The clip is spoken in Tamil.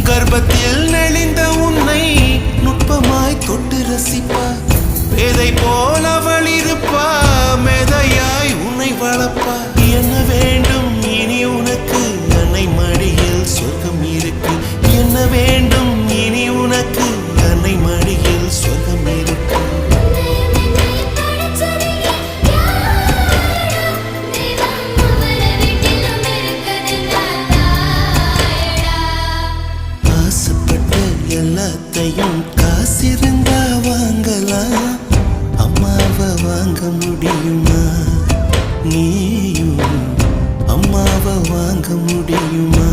கர்ப்பத்தில் நெளிந்த உன்னை நுட்பமாய் தொட்டு ரசிப்பா பேதை போல் அவள் இருப்பா மேதையாய் உன்னை வளர்ப்பா என்ன வேண்டும் இனி உனக்கு அன்னை மடியில் சொர்க்கம் இருக்கு என்ன வேண்டும் இனி உனக்கு அன்னை மடியில் சொர்க்கம் இருக்கு ஆசைப்பட்ட எல்லாத்தையும் காசிருந்தா வாங்கலாம் அம்மாவை வாங்க முடியுமா நீயும் அம்மாவை வாங்க முடியுமா